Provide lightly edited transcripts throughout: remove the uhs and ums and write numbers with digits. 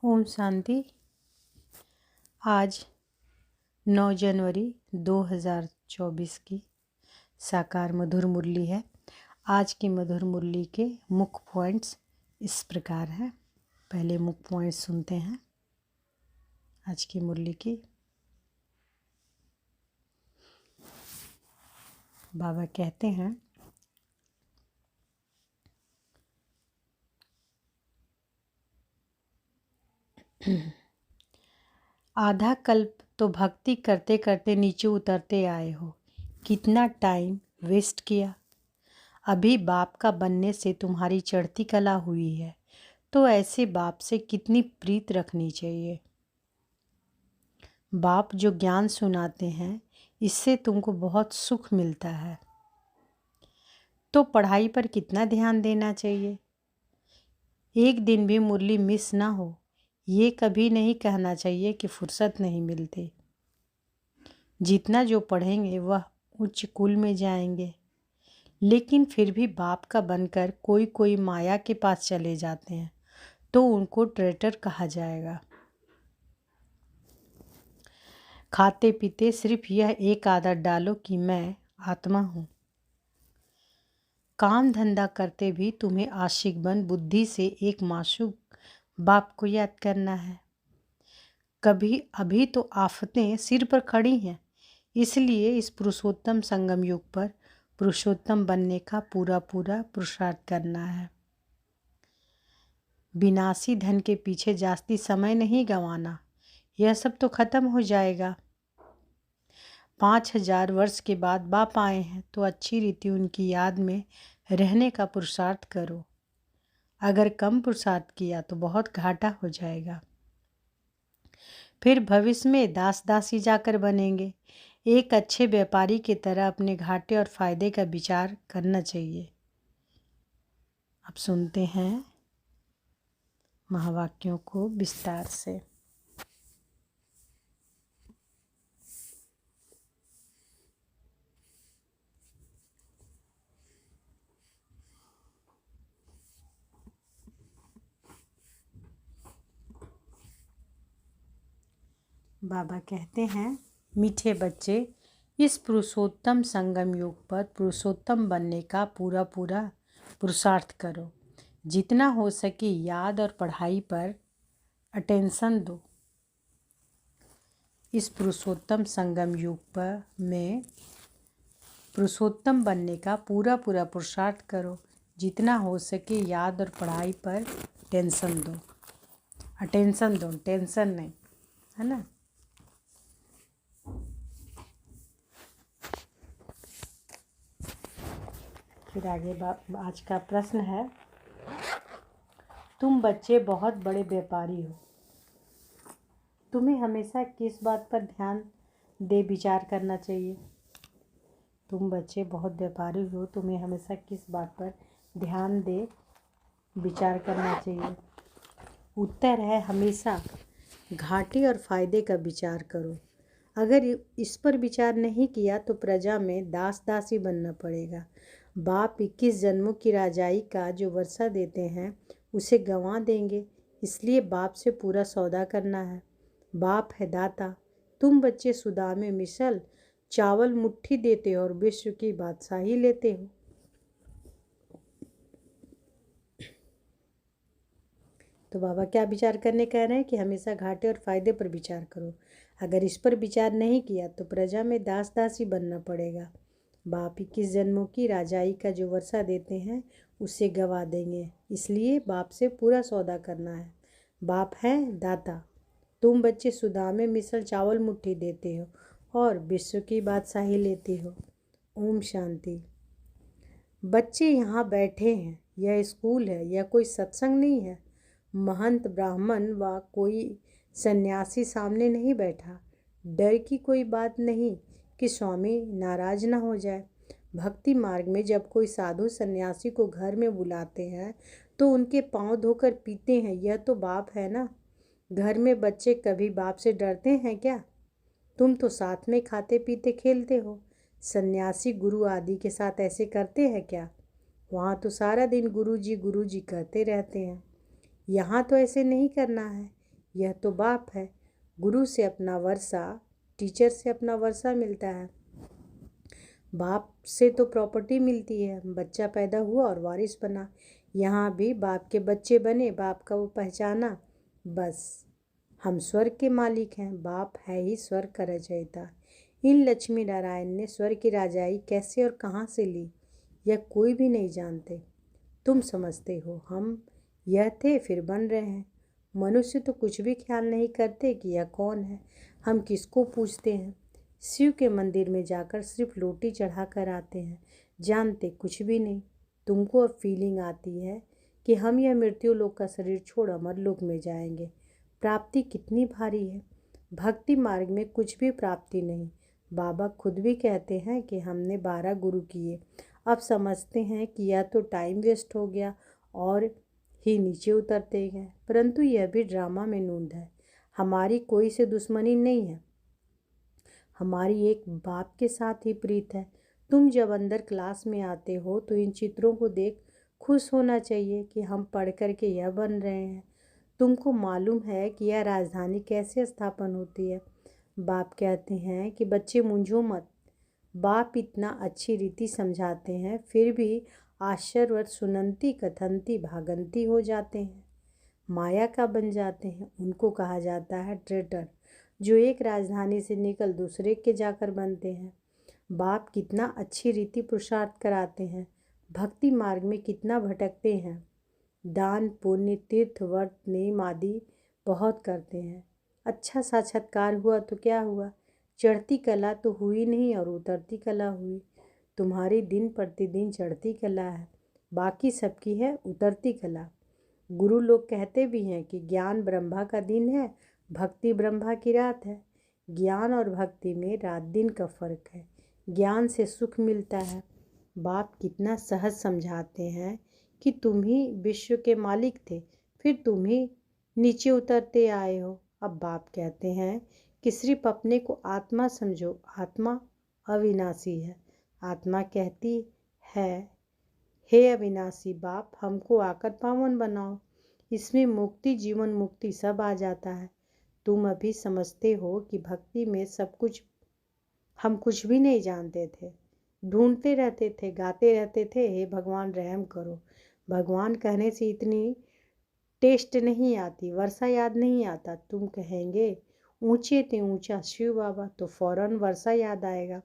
ओम शांति। आज 9 जनवरी 2024 की साकार मधुर मुरली है। आज की मधुर मुरली के मुख्य पॉइंट्स इस प्रकार हैं। पहले मुख्य पॉइंट्स सुनते हैं आज की मुरली की। बाबा कहते हैं, आधा कल्प तो भक्ति करते करते नीचे उतरते आए हो। कितना टाइम वेस्ट किया। अभी बाप का बनने से तुम्हारी चढ़ती कला हुई है, तो ऐसे बाप से कितनी प्रीत रखनी चाहिए। बाप जो ज्ञान सुनाते हैं, इससे तुमको बहुत सुख मिलता है। तो पढ़ाई पर कितना ध्यान देना चाहिए। एक दिन भी मुरली मिस ना हो, ये कभी नहीं कहना चाहिए कि फुर्सत नहीं मिलती। जितना जो पढ़ेंगे वह उच्च कुल में जाएंगे, लेकिन फिर भी बाप का बनकर कोई कोई माया के पास चले जाते हैं, तो उनको ट्रेटर कहा जाएगा। खाते पीते सिर्फ यह एक आदत डालो कि मैं आत्मा हूँ। काम धंधा करते भी तुम्हें आशिक बन बुद्धि से एक मासूक बाप को याद करना है। कभी अभी तो आफतें सिर पर खड़ी हैं, इसलिए इस पुरुषोत्तम संगम युग पर पुरुषोत्तम बनने का पूरा पुरुषार्थ करना है। विनाशी धन के पीछे जास्ती समय नहीं गंवाना, यह सब तो खत्म हो जाएगा। 5000 वर्ष के बाद बाप आए हैं, तो अच्छी रीति उनकी याद में रहने का पुरुषार्थ करो। अगर कम पुरुषार्थ किया तो बहुत घाटा हो जाएगा। फिर भविष्य में दास दासी जाकर बनेंगे। एक अच्छे व्यापारी की तरह अपने घाटे और फायदे का विचार करना चाहिए। अब सुनते हैं महावाक्यों को विस्तार से। बाबा कहते हैं, मीठे बच्चे, इस पुरुषोत्तम संगम युग पर पुरुषोत्तम बनने का पूरा पुरुषार्थ करो। जितना हो सके याद और पढ़ाई पर अटेंशन दो। इस पुरुषोत्तम संगम युग पर में पुरुषोत्तम बनने का पूरा पुरुषार्थ करो। जितना हो सके याद और पढ़ाई पर टेंशन दो। अटेंशन दो, टेंशन नहीं, है ना। फिर आगे आज का प्रश्न है, तुम बच्चे बहुत बड़े व्यापारी हो, तुम्हें हमेशा किस बात पर ध्यान दे विचार करना चाहिए। तुम बच्चे बहुत व्यापारी हो, तुम्हें हमेशा किस बात पर ध्यान दे विचार करना चाहिए। उत्तर है, हमेशा घाटे और फायदे का विचार करो। अगर इस पर विचार नहीं किया तो प्रजा में दास दासी बनना पड़ेगा। बाप 21 जन्मों की राजाई का जो वर्षा देते हैं उसे गंवा देंगे, इसलिए बाप से पूरा सौदा करना है। बाप है दाता। तुम बच्चे सुदा में मिसल चावल मुट्ठी देते हो और विश्व की बादशाही लेते हो। तो बाबा क्या विचार करने कह रहे हैं कि हमेशा घाटे और फायदे पर विचार करो। अगर इस पर विचार नहीं किया तो प्रजा में दास दासी बनना पड़ेगा। बाप 21 जन्मों की राजाई का जो वर्षा देते हैं उसे गवा देंगे, इसलिए बाप से पूरा सौदा करना है। बाप है दाता। तुम बच्चे सुदा में मिसल चावल मुट्ठी देते हो और विश्व की बादशाही लेते हो। ओम शांति। बच्चे यहाँ बैठे हैं, यह स्कूल है, यह कोई सत्संग नहीं है। महंत ब्राह्मण व कोई सन्यासी सामने नहीं बैठा। डर की कोई बात नहीं कि स्वामी नाराज ना हो जाए। भक्ति मार्ग में जब कोई साधु सन्यासी को घर में बुलाते हैं तो उनके पांव धोकर पीते हैं, यह तो बाप है ना। घर में बच्चे कभी बाप से डरते हैं क्या। तुम तो साथ में खाते पीते खेलते हो। सन्यासी गुरु आदि के साथ ऐसे करते हैं क्या। वहाँ तो सारा दिन गुरु जी करते रहते हैं। यहाँ तो ऐसे नहीं करना है। यह तो बाप है। गुरु से अपना वर्षा, टीचर से अपना वर्षा मिलता है। बाप से तो प्रॉपर्टी मिलती है। बच्चा पैदा हुआ और वारिस बना। यहाँ भी बाप के बच्चे बने, बाप का वो पहचाना, बस हम स्वर्ग के मालिक हैं। बाप है ही स्वर्ग का रचयिता। इन लक्ष्मी नारायण ने स्वर्ग की राजाई कैसे और कहाँ से ली, यह कोई भी नहीं जानते। तुम समझते हो हम यह थे फिर बन रहे हैं। मनुष्य तो कुछ भी ख्याल नहीं करते कि यह कौन है, हम किसको पूछते हैं। शिव के मंदिर में जाकर सिर्फ लोटी चढ़ा कर आते हैं, जानते कुछ भी नहीं। तुमको अब फीलिंग आती है कि हम यह मृत्यु लोक का शरीर छोड़ अमर लोक में जाएंगे। प्राप्ति कितनी भारी है। भक्ति मार्ग में कुछ भी प्राप्ति नहीं। बाबा खुद भी कहते हैं कि हमने 12 गुरु किए, अब समझते हैं कि यह तो टाइम वेस्ट हो गया और ही नीचे उतरते गए। परंतु यह भी ड्रामा में नूंद है। हमारी कोई से दुश्मनी नहीं है, हमारी एक बाप के साथ ही प्रीत है। तुम जब अंदर क्लास में आते हो तो इन चित्रों को देख खुश होना चाहिए कि हम पढ़ कर के यह बन रहे हैं। तुमको मालूम है कि यह राजधानी कैसे स्थापन होती है। बाप कहते हैं कि बच्चे मूंझो मत। बाप इतना अच्छी रीति समझाते हैं, फिर भी आश्चर्यवत सुनंती कथनती भागंती हो जाते हैं, माया का बन जाते हैं। उनको कहा जाता है ट्रेटर, जो एक राजधानी से निकल दूसरे के जाकर बनते हैं। बाप कितना अच्छी रीति पुरुषार्थ कराते हैं, भक्ति मार्ग में कितना भटकते हैं। दान पुण्य तीर्थ व्रत नेम आदि बहुत करते हैं। अच्छा साक्षात्कार हुआ तो क्या हुआ, चढ़ती कला तो हुई नहीं और उतरती कला हुई। तुम्हारी दिन प्रतिदिन चढ़ती कला है, बाकी सबकी है उतरती कला। गुरु लोग कहते भी हैं कि ज्ञान ब्रह्मा का दिन है, भक्ति ब्रह्मा की रात है। ज्ञान और भक्ति में रात दिन का फर्क है। ज्ञान से सुख मिलता है। बाप कितना सहज समझाते हैं कि तुम ही विश्व के मालिक थे, फिर तुम ही नीचे उतरते आए हो। अब बाप कहते हैं कि सिर्फ अपने को आत्मा समझो, आत्मा अविनाशी है। आत्मा कहती है, हे अविनाशी बाप, हमको आकर पावन बनाओ। इसमें मुक्ति, जीवन मुक्ति सब आ जाता है। तुम अभी समझते हो कि भक्ति में सब कुछ, हम कुछ भी नहीं जानते थे, ढूंढते रहते थे, गाते रहते थे, हे भगवान रहम करो। भगवान कहने से इतनी टेस्ट नहीं आती, वर्षा याद नहीं आता। तुम कहेंगे ऊंचे ते ऊंचा शिव बाबा, तो फौरन वर्षा याद आएगा।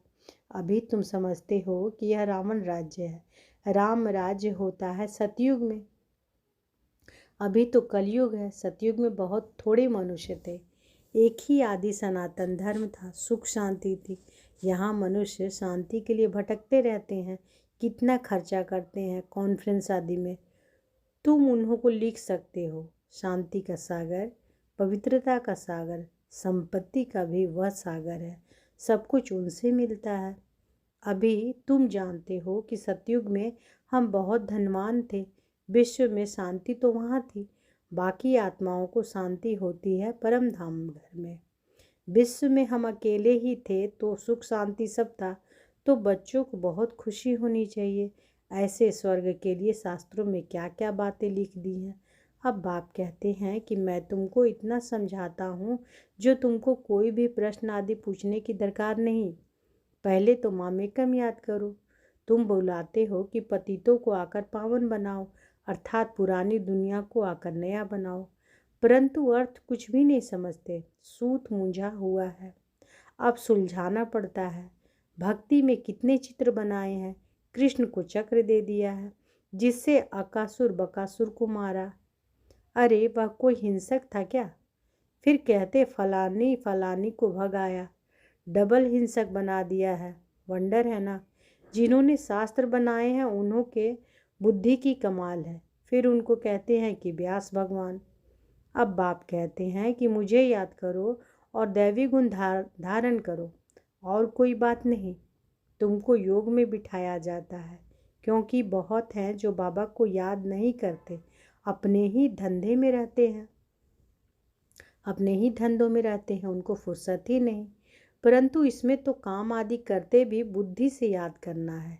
अभी तुम समझते हो कि यह रावण राज्य है। राम राज्य होता है सतयुग में, अभी तो कलयुग है। सतयुग में बहुत थोड़े मनुष्य थे, एक ही आदि सनातन धर्म था, सुख शांति थी। यहाँ मनुष्य शांति के लिए भटकते रहते हैं, कितना खर्चा करते हैं कॉन्फ्रेंस आदि में। तुम उन्हों को लिख सकते हो, शांति का सागर, पवित्रता का सागर, संपत्ति का भी वह सागर है। सब कुछ उनसे मिलता है। अभी तुम जानते हो कि सतयुग में हम बहुत धनवान थे, विश्व में शांति तो वहाँ थी। बाकी आत्माओं को शांति होती है परम धाम घर में। विश्व में हम अकेले ही थे तो सुख शांति सब था, तो बच्चों को बहुत खुशी होनी चाहिए। ऐसे स्वर्ग के लिए शास्त्रों में क्या क्या बातें लिख दी हैं। अब बाप कहते हैं कि मैं तुमको इतना समझाता हूँ जो तुमको कोई भी प्रश्न आदि पूछने की दरकार नहीं। पहले तो मामेकम याद करो। तुम बुलाते हो कि पतितों को आकर पावन बनाओ, अर्थात पुरानी दुनिया को आकर नया बनाओ, परंतु अर्थ कुछ भी नहीं समझते। सूत मूंझा हुआ है, अब सुलझाना पड़ता है। भक्ति में कितने चित्र बनाए हैं। कृष्ण को चक्र दे दिया है जिससे अकासुर बकासुर को मारा। अरे वह कोई हिंसक था क्या? फिर कहते फलानी फलानी को भगाया, डबल हिंसक बना दिया है। वंडर है ना, जिन्होंने शास्त्र बनाए हैं उन्हों के बुद्धि की कमाल है। फिर उनको कहते हैं कि व्यास भगवान। अब बाप कहते हैं कि मुझे याद करो और दैवी गुण धारण करो, और कोई बात नहीं। तुमको योग में बिठाया जाता है, क्योंकि बहुत हैं जो बाबा को याद नहीं करते, अपने ही धंधे में रहते हैं, अपने ही धंधों में रहते हैं, उनको फुर्सत ही नहीं। परंतु इसमें तो काम आदि करते भी बुद्धि से याद करना है।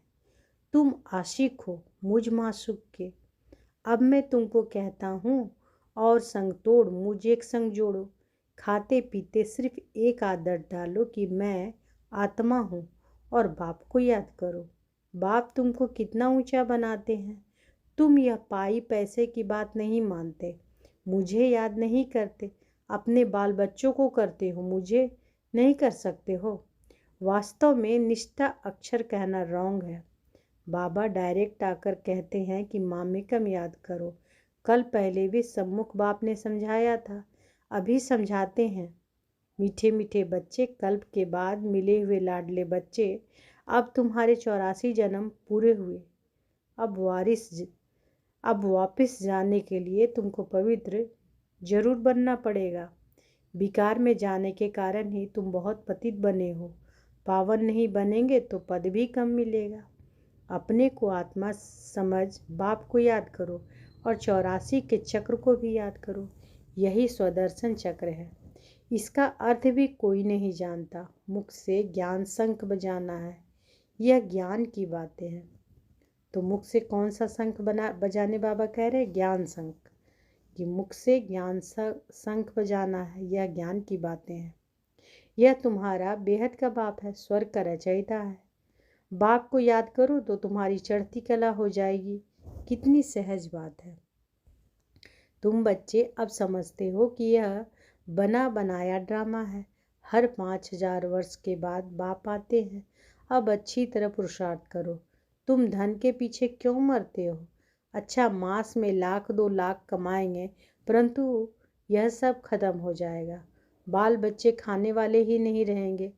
तुम आशिक हो मुझ माशूक के। अब मैं तुमको कहता हूँ और संग तोड़ मुझ एक संग जोड़ो। खाते पीते सिर्फ एक आदत डालो कि मैं आत्मा हूँ और बाप को याद करो। बाप तुमको कितना ऊंचा बनाते हैं। तुम यह पाई पैसे की बात नहीं मानते, मुझे याद नहीं करते, अपने बाल बच्चों को करते हो, मुझे नहीं कर सकते हो। वास्तव में निष्ठा अक्षर कहना रॉन्ग है। बाबा डायरेक्ट आकर कहते हैं कि मामेकम याद करो। कल पहले भी सम्मुख बाप ने समझाया था, अभी समझाते हैं। मीठे मीठे बच्चे, कल्प के बाद मिले हुए लाडले बच्चे, अब तुम्हारे 84 जन्म पूरे हुए। अब वापस जाने के लिए तुमको पवित्र जरूर बनना पड़ेगा। विकार में जाने के कारण ही तुम बहुत पतित बने हो। पावन नहीं बनेंगे तो पद भी कम मिलेगा। अपने को आत्मा समझ बाप को याद करो और 84 के चक्र को भी याद करो। यही स्वदर्शन चक्र है। इसका अर्थ भी कोई नहीं जानता। मुख से ज्ञान शंख बजाना है, यह ज्ञान की बातें हैं। तो मुख से कौन सा शंख बजाने बाबा कह रहे हैं? ज्ञान शंख। कि मुख से ज्ञान शंख बजाना है, यह ज्ञान की बातें हैं। यह तुम्हारा बेहद का बाप है, स्वर्ग का रचयिता है। बाप को याद करो तो तुम्हारी चढ़ती कला हो जाएगी। कितनी सहज बात है। तुम बच्चे अब समझते हो कि यह बना बनाया ड्रामा है। हर 5000 वर्ष के बाद बाप आते हैं। अब अच्छी तरह पुरुषार्थ करो। तुम धन के पीछे क्यों मरते हो? अच्छा, मास में 1,00,000-2,00,000 कमाएंगे, परंतु यह सब खत्म हो जाएगा। बाल बच्चे खाने वाले ही नहीं रहेंगे।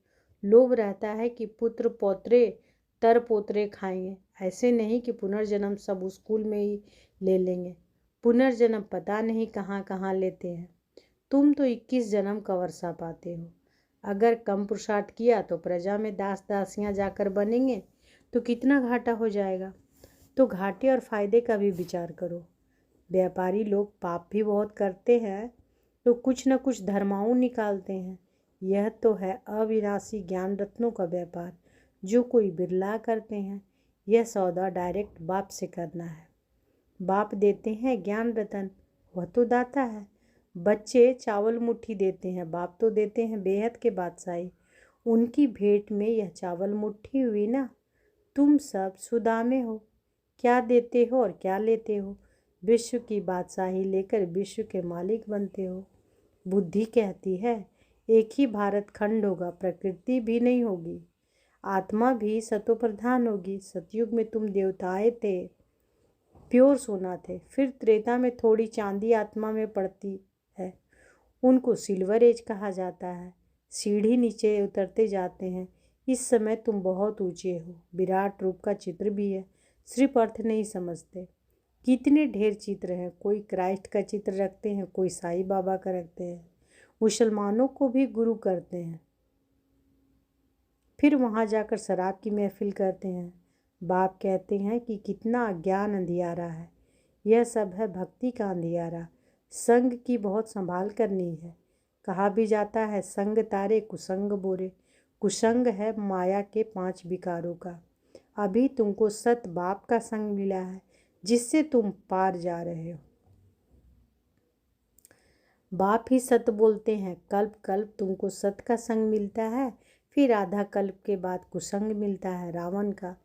लोभ रहता है कि पुत्र पौत्रे तर पोतरे खाएंगे। ऐसे नहीं कि पुनर्जन्म सब स्कूल में ही ले लेंगे। पुनर्जन्म पता नहीं कहाँ कहाँ लेते हैं। तुम तो 21 जन्म का वर्षा पाते हो। अगर कम पुरुषार्थ किया तो प्रजा में दास दासियाँ जाकर बनेंगे तो कितना घाटा हो जाएगा। तो घाटे और फायदे का भी विचार करो। व्यापारी लोग पाप भी बहुत करते हैं तो कुछ न कुछ धर्माऊ निकालते हैं। यह तो है अविनाशी ज्ञान रत्नों का व्यापार, जो कोई बिरला करते हैं। यह सौदा डायरेक्ट बाप से करना है। बाप देते हैं ज्ञान रतन, वह तो दाता है। बच्चे चावल मुट्ठी देते हैं, बाप तो देते हैं बेहद के बादशाही। उनकी भेंट में यह चावल मुट्ठी हुई ना। तुम सब सुदामे हो, क्या देते हो और क्या लेते हो। विश्व की बादशाही लेकर विश्व के मालिक बनते हो। बुद्धि कहती है एक ही भारत खंड होगा, प्रकृति भी नहीं होगी, आत्मा भी सतो प्रधान होगी। सतयुग में तुम देवताएं थे, प्योर सोना थे। फिर त्रेता में थोड़ी चांदी आत्मा में पड़ती है, उनको सिल्वर एज कहा जाता है। सीढ़ी नीचे उतरते जाते हैं। इस समय तुम बहुत ऊंचे हो। विराट रूप का चित्र भी है, सिर्फ अर्थ नहीं समझते। कितने ढेर चित्र हैं। कोई क्राइस्ट का चित्र रखते हैं, कोई साईं बाबा का रखते हैं, मुसलमानों को भी गुरु करते हैं, फिर वहाँ जाकर शराब की महफिल करते हैं। बाप कहते हैं कि कितना अज्ञान अंधियारा है। यह सब है भक्ति का अंधियारा। संग की बहुत संभाल करनी है। कहा भी जाता है संग तारे कुसंग बोरे। कुसंग है माया के 5 विकारों का। अभी तुमको सत बाप का संग मिला है, जिससे तुम पार जा रहे हो। बाप ही सत बोलते हैं। कल्प कल्प तुमको सत का संग मिलता है, फिर आधा कल्प के बाद कुसंग मिलता है रावण का।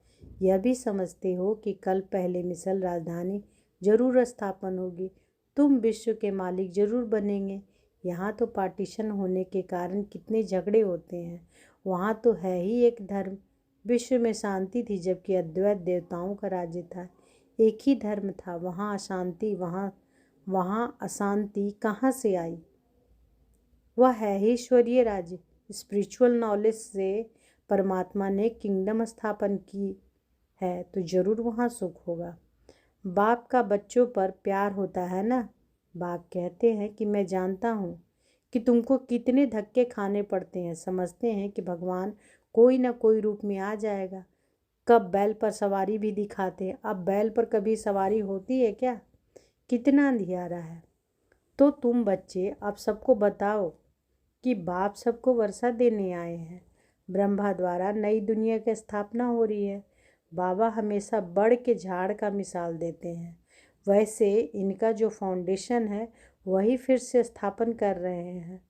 यह भी समझते हो कि कल्प पहले मिसल राजधानी जरूर स्थापन होगी, तुम विश्व के मालिक जरूर बनेंगे। यहाँ तो पार्टीशन होने के कारण कितने झगड़े होते हैं। वहाँ तो है ही एक धर्म। विश्व में शांति थी जबकि अद्वैत देवताओं का राज्य था। एक ही धर्म था, वहाँ अशांति, वहाँ अशांति कहाँ से आई? वह है ही ईश्वरीय राज्य। स्पिरिचुअल नॉलेज से परमात्मा ने किंगडम स्थापन की है तो जरूर वहाँ सुख होगा। बाप का बच्चों पर प्यार होता है ना। बाप कहते हैं कि मैं जानता हूँ कि तुमको कितने धक्के खाने पड़ते हैं। समझते हैं कि भगवान कोई ना कोई रूप में आ जाएगा। कब बैल पर सवारी भी दिखाते हैं, अब बैल पर कभी सवारी होती है क्या? कितना अंधियारा है। तो तुम बच्चे अब सबको बताओ कि बाप सबको वर्षा देने आए हैं। ब्रह्मा द्वारा नई दुनिया की स्थापना हो रही है। बाबा हमेशा बड़ के झाड़ का मिसाल देते हैं। वैसे इनका जो फाउंडेशन है वही फिर से स्थापन कर रहे हैं।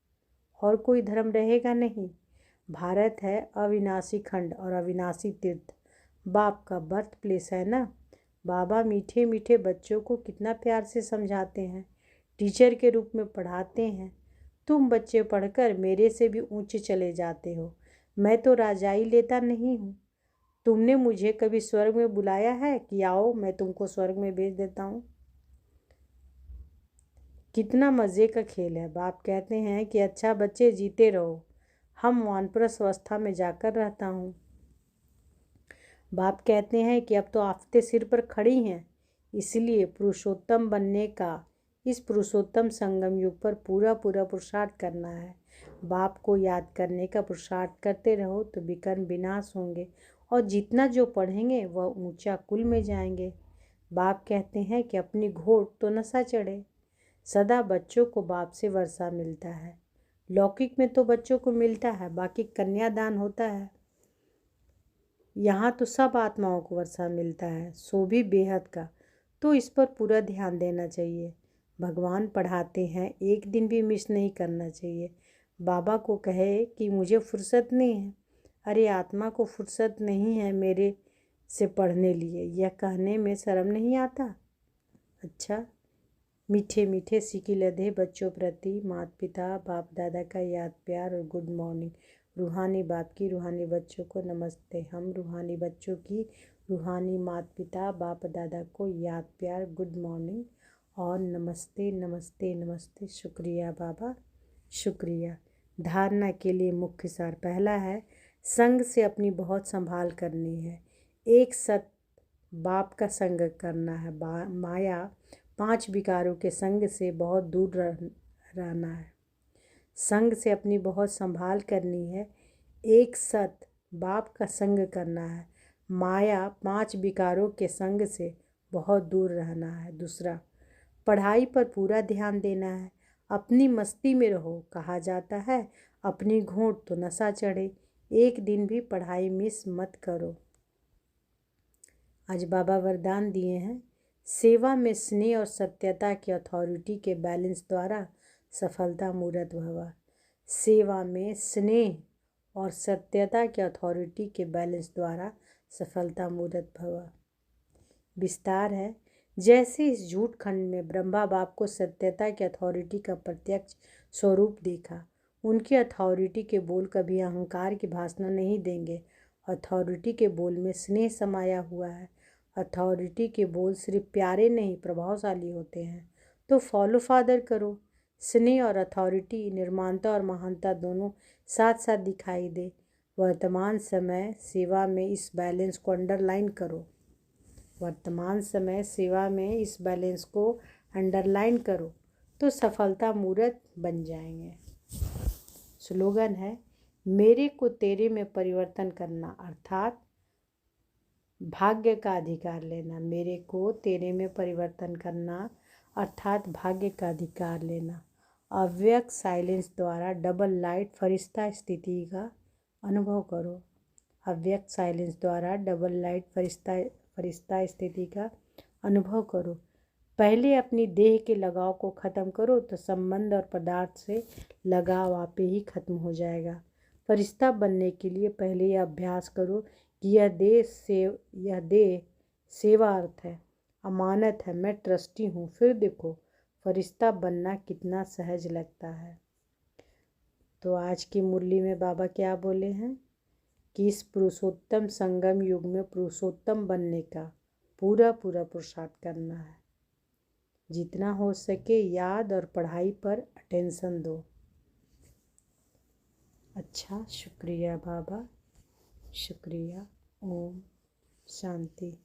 और कोई धर्म रहेगा नहीं। भारत है अविनाशी खंड और अविनाशी तीर्थ। बाप का बर्थ प्लेस है ना। बाबा मीठे मीठे बच्चों को कितना प्यार से समझाते हैं, टीचर के रूप में पढ़ाते हैं। तुम बच्चे पढ़कर मेरे से भी ऊंचे चले जाते हो। मैं तो राजाई लेता नहीं हूँ। तुमने मुझे कभी स्वर्ग में बुलाया है कि आओ मैं तुमको स्वर्ग में भेज देता हूँ? कितना मज़े का खेल है। बाप कहते हैं कि अच्छा बच्चे जीते रहो, हम वानप्रस्थ अवस्था में जाकर रहता हूँ। बाप कहते हैं कि अब तो आफतें सिर पर खड़ी हैं, इसलिए पुरुषोत्तम बनने का इस पुरुषोत्तम संगम युग पर पूरा पूरा पुरुषार्थ करना है। बाप को याद करने का पुरुषार्थ करते रहो तो विकर्म विनाश होंगे और जितना जो पढ़ेंगे वह ऊंचा कुल में जाएंगे। बाप कहते हैं कि अपनी घोट तो नशा चढ़े। सदा बच्चों को बाप से वर्षा मिलता है। लौकिक में तो बच्चों को मिलता है, बाकी कन्यादान होता है। यहाँ तो सब आत्माओं को वर्षा मिलता है, सो भी बेहद का। तो इस पर पूरा ध्यान देना चाहिए। भगवान पढ़ाते हैं, एक दिन भी मिस नहीं करना चाहिए। बाबा को कहे कि मुझे फुर्सत नहीं है। अरे आत्मा को फुर्सत नहीं है मेरे से पढ़ने लिए, यह कहने में शर्म नहीं आता? अच्छा, मीठे मीठे सिकी लधे बच्चों प्रति माता पिता बाप दादा का याद प्यार और गुड मॉर्निंग। रूहानी बाप की रूहानी बच्चों को नमस्ते। हम रूहानी बच्चों की रूहानी माता पिता बाप दादा को याद प्यार गुड मॉर्निंग और नमस्ते नमस्ते नमस्ते। शुक्रिया बाबा, शुक्रिया। धारणा के लिए मुख्य सार पहला है, संग से अपनी बहुत संभाल करनी है। एक सत बाप का संग करना है। माया 5 विकारों के संग से बहुत दूर रहना है। संग से अपनी बहुत संभाल करनी है। एक सत बाप का संग करना है। माया 5 विकारों के संग से बहुत दूर रहना है। दूसरा, पढ़ाई पर पूरा ध्यान देना है। अपनी मस्ती में रहो। कहा जाता है अपनी घोंट तो नशा चढ़े। एक दिन भी पढ़ाई मिस मत करो। आज बाबा वरदान दिए हैं, सेवा में स्नेह और सत्यता की अथॉरिटी के बैलेंस द्वारा सफलता मूर्त भवा। सेवा में स्नेह और सत्यता के अथॉरिटी के बैलेंस द्वारा सफलता मूर्त भवा। विस्तार है, जैसे इस झूठ खंड में ब्रह्मा बाप को सत्यता की अथॉरिटी का प्रत्यक्ष स्वरूप देखा। उनकी अथॉरिटी के बोल कभी अहंकार की भाषण नहीं देंगे। अथॉरिटी के बोल में स्नेह समाया हुआ है। अथॉरिटी के बोल सिर्फ प्यारे नहीं प्रभावशाली होते हैं। तो फॉलो फादर करो। स्नेह और अथॉरिटी, निर्माणता और महानता दोनों साथ साथ दिखाई दे। वर्तमान समय सेवा में इस बैलेंस को अंडरलाइन करो। वर्तमान समय सेवा में इस बैलेंस को अंडरलाइन करो तो सफलता मूर्त बन जाएंगे। स्लोगन है, मेरे को तेरे में परिवर्तन करना अर्थात भाग्य का अधिकार लेना। मेरे को तेरे में परिवर्तन करना अर्थात भाग्य का अधिकार लेना। अव्यक्त साइलेंस द्वारा डबल लाइट फरिश्ता स्थिति का अनुभव करो। अव्यक्त साइलेंस द्वारा डबल लाइट फरिश्ता स्थिति का अनुभव करो। पहले अपनी देह के लगाव को ख़त्म करो तो संबंध और पदार्थ से लगाव आपे ही खत्म हो जाएगा। फरिश्ता बनने के लिए पहले यह अभ्यास करो कि यह देह सेवार्थ है, अमानत है, मैं ट्रस्टी हूँ। फिर देखो फरिश्ता बनना कितना सहज लगता है। तो आज की मुरली में बाबा क्या बोले हैं कि इस पुरुषोत्तम संगम युग में पुरुषोत्तम बनने का पूरा पूरा पुरुषार्थ करना है। जितना हो सके याद और पढ़ाई पर अटेंशन दो। अच्छा, शुक्रिया बाबा, शुक्रिया। ओम शांति।